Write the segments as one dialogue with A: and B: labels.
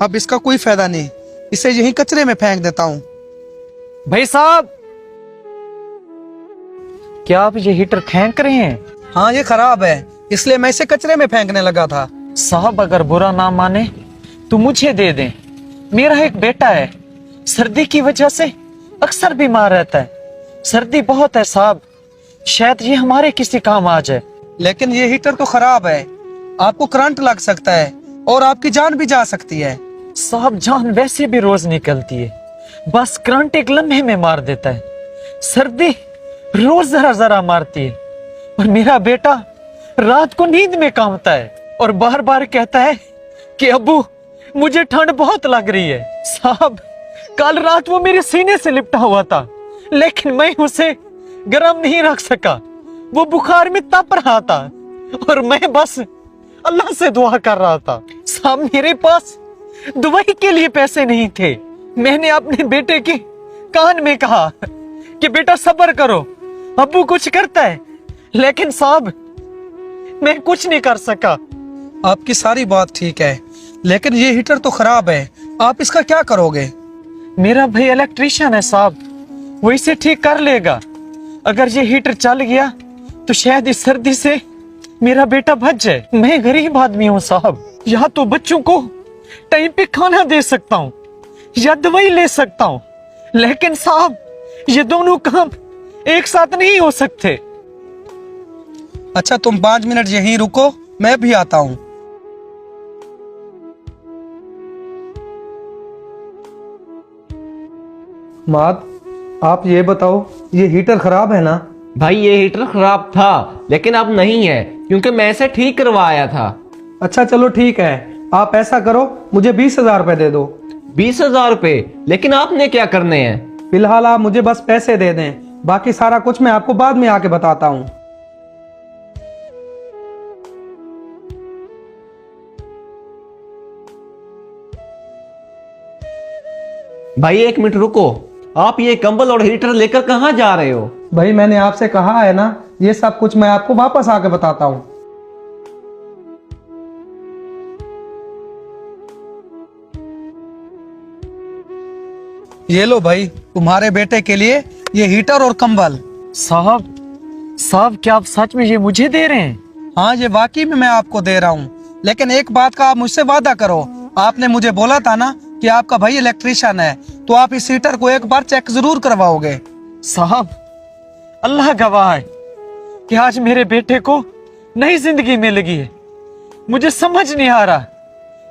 A: अब इसका कोई फायदा नहीं, इसे यहीं कचरे में फेंक देता हूँ।
B: भाई साहब, क्या आप ये हीटर फेंक रहे हैं?
A: हाँ, ये खराब है, इसलिए मैं इसे कचरे में फेंकने लगा था।
B: साहब अगर बुरा ना माने तो मुझे दे दें। मेरा एक बेटा है, सर्दी की वजह से अक्सर बीमार रहता है। सर्दी बहुत है साहब, शायद ये हमारे किसी काम आ जाए।
A: लेकिन ये हीटर तो खराब है, आपको करंट लग सकता है और आपकी जान भी जा सकती है।
B: साहब जान वैसे भी रोज निकलती है, बस करंट एक लम्हे में मार देता है। सर्दी रोज जरा जरा मारती है। और मेरा बेटा रात को नींद में कांपता है और बार बार कहता है कि अब्बू मुझे ठंड बहुत लग रही है। साहब कल रात वो मेरे सीने से लिपटा हुआ था, लेकिन मैं उसे गर्म नहीं रख सका। वो बुखार में तप रहा था और मैं बस अल्लाह से दुआ कर रहा था। साहब मेरे पास दवाई के लिए पैसे नहीं थे। मैंने अपने बेटे के कान में कहा कि बेटा सब्र करो, अब्बू कुछ करता है। लेकिन साहब मैं कुछ नहीं कर सका।
A: आपकी सारी बात ठीक है, लेकिन ये हीटर तो खराब है, आप इसका क्या करोगे?
B: मेरा भाई इलेक्ट्रिशियन है साहब, वो इसे ठीक कर लेगा। अगर ये हीटर चल गया तो शायद इस सर्दी से मेरा बेटा बच जाए। मैं गरीब आदमी हूँ साहब, या तो बच्चों को टाइम पे खाना दे सकता हूँ या दवाई ले सकता हूँ, लेकिन साहब ये दोनों काम एक साथ नहीं हो सकते।
A: अच्छा, तुम 5 मिनट यहीं रुको, मैं भी आता हूँ। माद, आप ये बताओ, ये हीटर खराब है ना?
C: भाई ये हीटर खराब था, लेकिन अब नहीं है क्योंकि मैं इसे ठीक करवाया था।
A: अच्छा चलो ठीक है, आप ऐसा करो, मुझे 20,000 रुपए दे दो।
C: 20,000 रुपए? लेकिन आपने क्या करने हैं?
A: फिलहाल आप मुझे बस पैसे दे दें, बाकी सारा कुछ मैं आपको बाद में आके बताता हूँ।
C: भाई 1 मिनट रुको, आप ये कंबल और हीटर लेकर कहाँ जा रहे हो?
A: भाई मैंने आपसे कहा है ना, ये सब कुछ मैं आपको वापस आके बताता हूँ। ये लो भाई, तुम्हारे बेटे के लिए ये हीटर और कंबल।
B: साहब क्या आप सच में ये मुझे दे रहे हैं?
A: हाँ, ये वाकई में मैं आपको दे रहा हूँ, लेकिन एक बात का आप मुझसे वादा करो। आपने मुझे बोला था ना कि आपका भाई इलेक्ट्रिशियन है, तो आप इस हीटर को एक बार चेक जरूर करवाओगे।
B: साहब अल्लाह गवाह है कि आज मेरे बेटे को नई जिंदगी मिल गई है। मुझे समझ नहीं आ रहा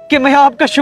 B: कि मैं आपका शुक्र